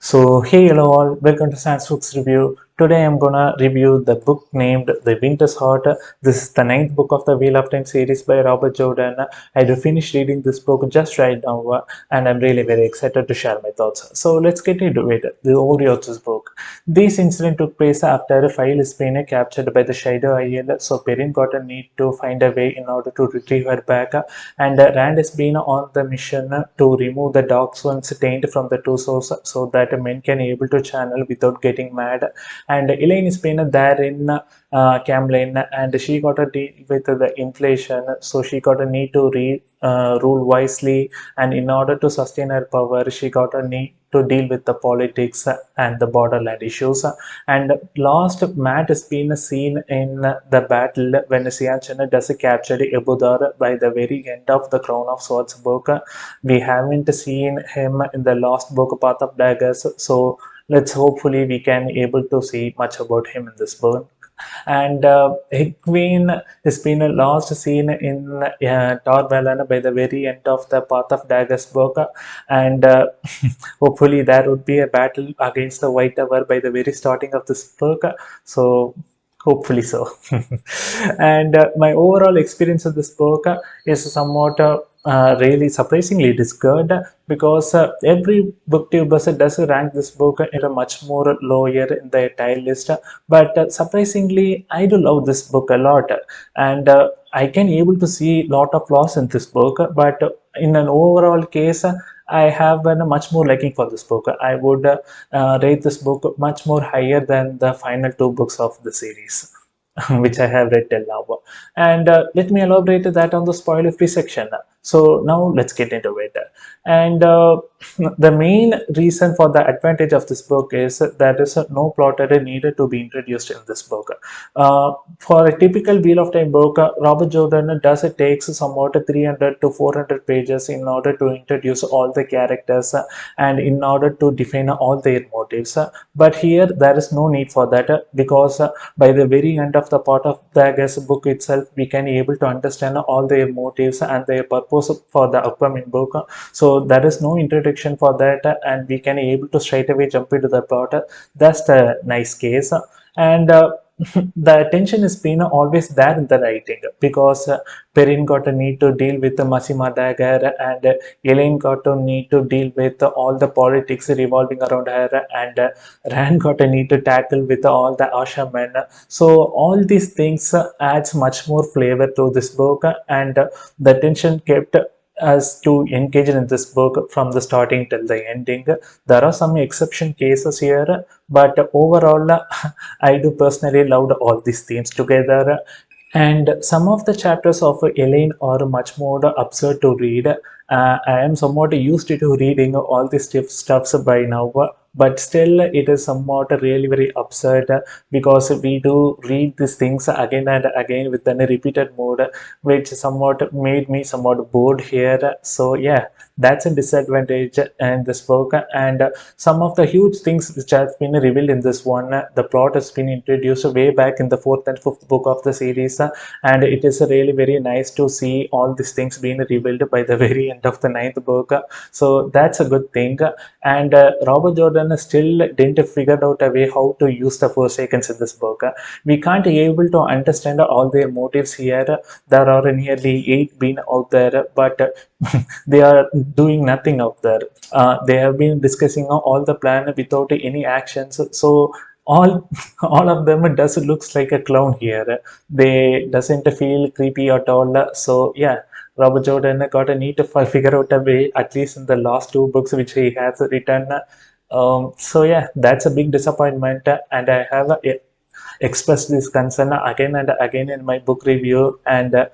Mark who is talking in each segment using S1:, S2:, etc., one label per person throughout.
S1: So, hey, hello all, welcome to Science Books Review. Today I'm gonna review the book named The Winter's Heart. This is the ninth book of the Wheel of Time series by Robert Jordan. I just finished reading this book just right now, and I'm really very excited to share my thoughts. So, let's get into it. The overview of this book. This incident took place after a file is being captured by the Shadow IL, so Perrin got a need to find a way in order to retrieve her back, and Rand has been on the mission to remove the dark swans taint from the two souls so that men can able to channel without getting mad. And Elaine is been there in Camlin, and she got to deal with the inflation, so she got a need to rule wisely, and in order to sustain her power, she got a need to deal with the politics and the borderland issues. And last, Matt has been seen in the battle when Sianchen does capture Ebudar by the very end of the Crown of Swords book. We haven't seen him in the last book, Path of Daggers, so let's hopefully we can able to see much about him in this book. And Higwin has been a last seen in Tor Valana by the very end of the Path of Daggers book, and hopefully there would be a battle against the White Tower by the very starting of this book. So hopefully so. And my overall experience of this book is somewhat really surprisingly it is good, because every booktubers does rank this book in a much more lower in the tile list, but surprisingly I do love this book a lot, and I can able to see lot of flaws in this book, but in an overall case, I have been much more liking for this book. I would rate this book much more higher than the final two books of the series, which I have read till now. And let me elaborate that on the spoiler-free section. So now let's get into it. And the main reason for the advantage of this book is there is no plot needed to be introduced in this book. For a typical Wheel of Time book, Robert Jordan does it takes somewhat 300 to 400 pages in order to introduce all the characters and in order to define all their motives. But here there is no need for that, because by the very end of the part of the book itself, we can able to understand all their motives and their purpose for the upcoming book. So there is no introduction for that, and we can able to straight away jump into the plot. That's the nice case. And the tension has been always there in the writing, because Perrin got a need to deal with the Masima dagger, and Elaine got to need to deal with all the politics revolving around her, and Rand got a need to tackle with all the Asha men. So all these things adds much more flavor to this book, and the tension kept us to engage in this book from the starting till the ending. There are some exception cases here, but overall, I do personally loved all these themes together. And some of the chapters of Elaine are much more absurd to read. I am somewhat used to reading all these stuffs by now, but still it is somewhat really very absurd, because we do read these things again and again with a repeated mode, which somewhat made me somewhat bored here. So yeah, that's a disadvantage in this book. And some of the huge things which have been revealed in this one, the plot has been introduced way back in the fourth and fifth book of the series, and it is really very nice to see all these things being revealed by the very end of the ninth book. So that's a good thing. And Robert Jordan still didn't figure out a way how to use the Forsakens in this book. We can't be able to understand all their motives here. There are nearly 8 being out there, but they are doing nothing out there. They have been discussing all the plan without any actions. So all all of them does looks like a clown here. They doesn't feel creepy at all. So yeah, Robert Jordan got a need to figure out a way, at least in the last two books which he has written. So yeah, that's a big disappointment, and I have expressed this concern again and again in my book review, and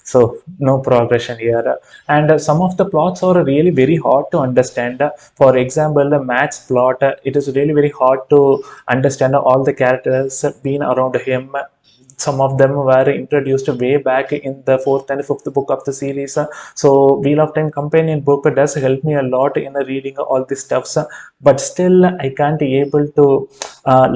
S1: so no progression here. And some of the plots are really very hard to understand. For example, the Matt's plot, it is really very hard to understand all the characters being around him. some of them were introduced way back in the fourth and fifth book of the series. So Wheel of Time companion book does help me a lot in reading all these stuffs, but still I can't be able to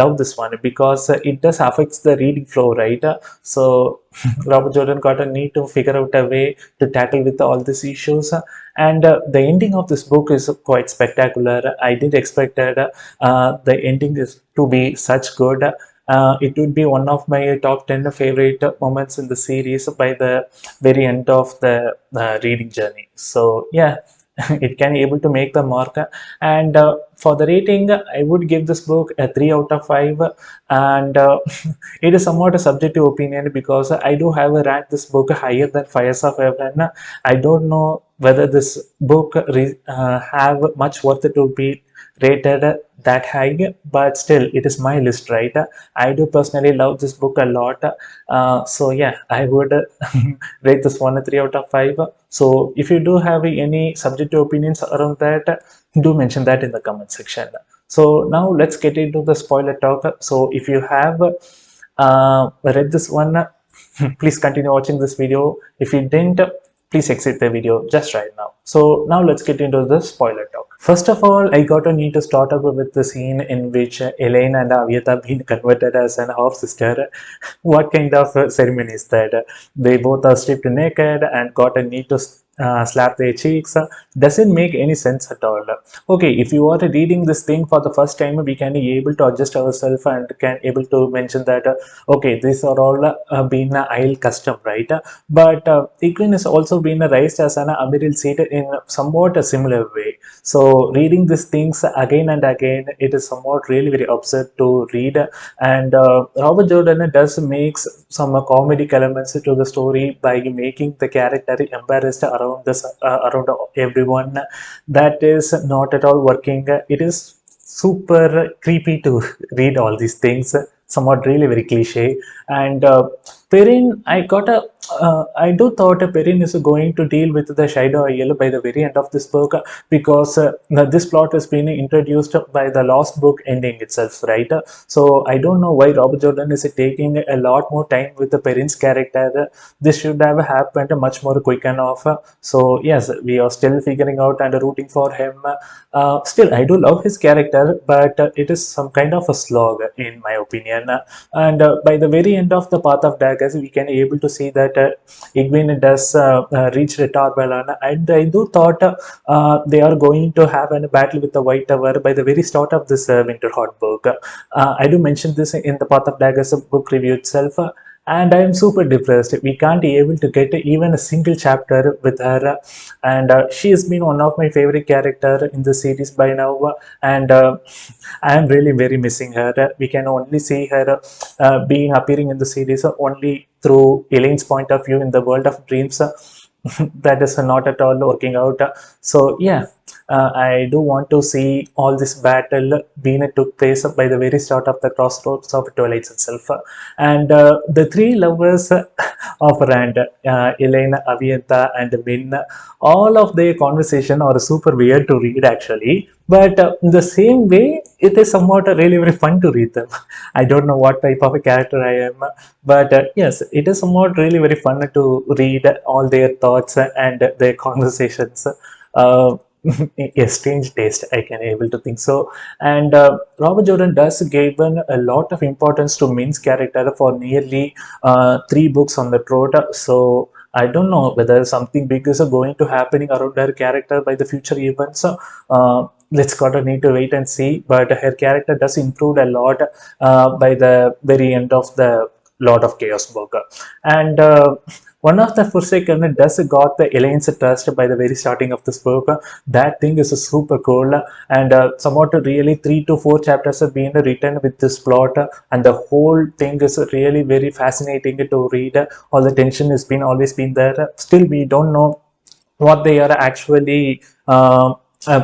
S1: love this one because it does affects the reading flow, right? So Robert Jordan got a need to figure out a way to tackle with all these issues. And the ending of this book is quite spectacular. I didn't expect that the ending is to be such good. It would be one of my top 10 favorite moments in the series by the very end of the reading journey. So yeah, it can able to make the mark. And for the rating, I would give this book a 3 out of 5. And it is somewhat a subjective opinion because I do have a rank this book higher than Fires of Heaven. I don't know whether this book have much worth to be rated that high, but still it is my list, right? I do personally love this book a lot. So yeah, I would rate this one a 3 out of 5. So if you do have any subjective opinions around that, do mention that in the comment section. So now let's get into the spoiler talk. So if you have read this one, please continue watching this video. If you didn't, please exit the video just right now. So now let's get into the spoiler talk. First of all, I got to need to start up with the scene in which Elaine and Avieta been converted as an half sister. What kind of ceremony is that? They both are stripped naked and got a need to slap their cheeks. Doesn't make any sense at all. Okay, if you are reading this thing for the first time, we can be able to adjust ourselves and can able to mention that okay, these are all been Isle custom, right? But Equine has also been raised as an Amiral seat in somewhat a similar way. So reading these things again and again, it is somewhat really very absurd to read. And Robert Jordan does makes some comedic elements to the story by making the character embarrassed around this around everyone. That is not at all working. It is super creepy to read all these things, somewhat really very cliche. And Perrin, I do thought Perrin is going to deal with the Shadow Isle by the very end of this book because this plot has been introduced by the last book ending itself, right? So I don't know why Robert Jordan is taking a lot more time with the Perrin's character. This should have happened much more quick enough. So yes, we are still figuring out and rooting for him. Still, I do love his character, but it is some kind of a slog in my opinion. And by the very end of the Path of Daggers, we can able to see that Egwene does reach the Tarbalan, and I do thought they are going to have a battle with the White Tower by the very start of this Winterheart book. I do mention this in the Path of Daggers book review itself. And I am super depressed. We can't be able to get even a single chapter with her, and she has been one of my favorite character in the series by now. And I am really very missing her. We can only see her being appearing in the series only through Elaine's point of view in the world of dreams. That is not at all working out. So yeah, I do want to see all this battle being took place by the very start of the crossroads of Twilight itself. And the three lovers of Rand, Elaine, Avienta, and Min, all of their conversation are super weird to read actually. But in the same way, it is somewhat really very fun to read them. I don't know what type of a character I am, but yes, it is somewhat really very fun to read all their thoughts and their conversations. Uh, a strange taste, I can able to think so. And Robert Jordan does given a lot of importance to Min's character for nearly 3 books on the trot. So I don't know whether something big is going to happening around her character by the future events. Let's gotta need to wait and see. But her character does improve a lot by the very end of the Lord of Chaos book. And one of the Forsaken does got the Elaine's trust by the very starting of this book. That thing is super cool, and somewhat really 3 to 4 chapters have been written with this plot, and the whole thing is really very fascinating to read. All the tension has been always been there. Still, we don't know what they are actually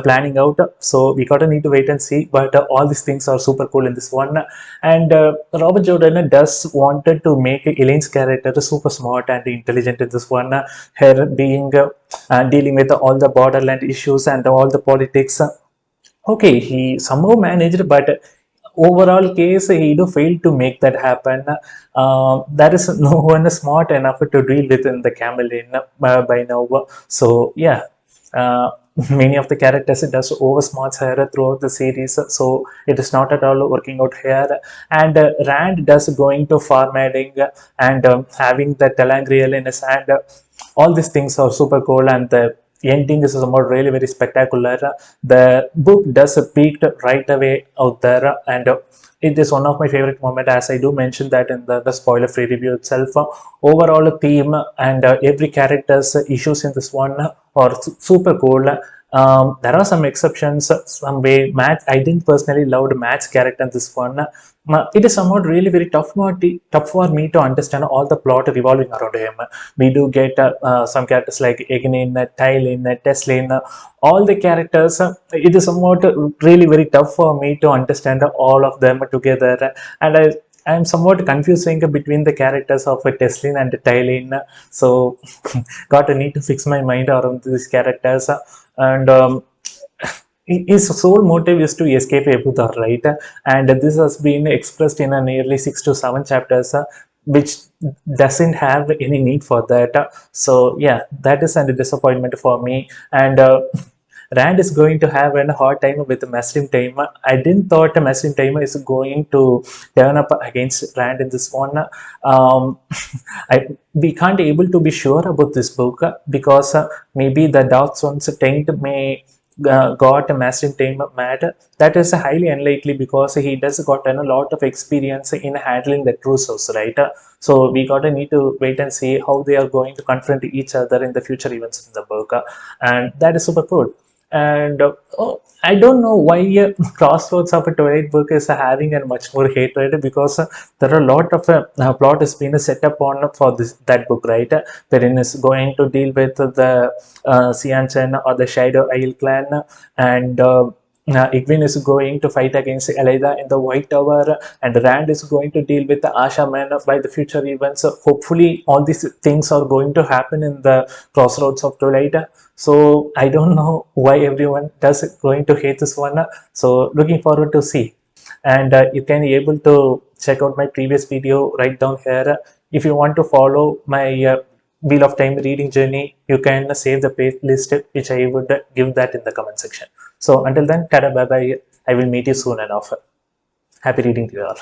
S1: planning out. So we gotta need to wait and see. But all these things are super cool in this one. And Robert Jordan does wanted to make Elaine's character super smart and intelligent in this one. Her being dealing with all the borderland issues and all the politics. Okay, he somehow managed, but overall case he do fail to make that happen. There is no one smart enough to deal with in the Camelin by now. So yeah, uh, many of the characters it does oversmarts her throughout the series, so it is not at all working out here. And Rand does going to farming and having the Telangriel in his hand. All these things are super cool, and the ending is somewhat really very spectacular. The book does peaked right away out there, and it is one of my favorite moments, as I do mention that in the spoiler free review itself. Overall theme and every character's issues in this one are super cool. There are some exceptions. Some way, Matt, I didn't personally loved Matt's character in this one. It is somewhat really very tough for me to understand all the plot revolving around him. We do get some characters like Egnin, Tylin, Teslin, all the characters. It is somewhat really very tough for me to understand all of them together, and I'm somewhat confusing between the characters of Teslin and Tylin. So, got to need to fix my mind around these characters. And his sole motive is to escape Ebuthar, right? And this has been expressed in a nearly 6 to 7 chapters, which doesn't have any need for that. So yeah, that is a disappointment for me. And Rand is going to have a hard time with Masrim Taima. I didn't thought Masrim Taima is going to turn up against Rand in this one. We can't able to be sure about this book because maybe the Dark One's taint may got a massive time mad. That is highly unlikely because he does got a lot of experience in handling the cruisers, right? So we gotta need to wait and see how they are going to confront each other in the future events in the book, and that is super cool. And I don't know why Crossroads of a Twilight book is having a much more hatred, because there are a lot of plot has been set up on for this that book, right? Wherein is going to deal with the Sianchan or the Shadow Isle clan, and Igwin is going to fight against Elida in the White Tower, and Rand is going to deal with the Asha Man by the future events. Hopefully, all these things are going to happen in the Crossroads of Twilight. So I don't know why everyone does going to hate this one. So looking forward to see. And you can be able to check out my previous video right down here. If you want to follow my Wheel of Time reading journey, you can save the playlist, which I would give that in the comment section. So until then, tada, bye bye. I will meet you soon enough. Happy reading to you all.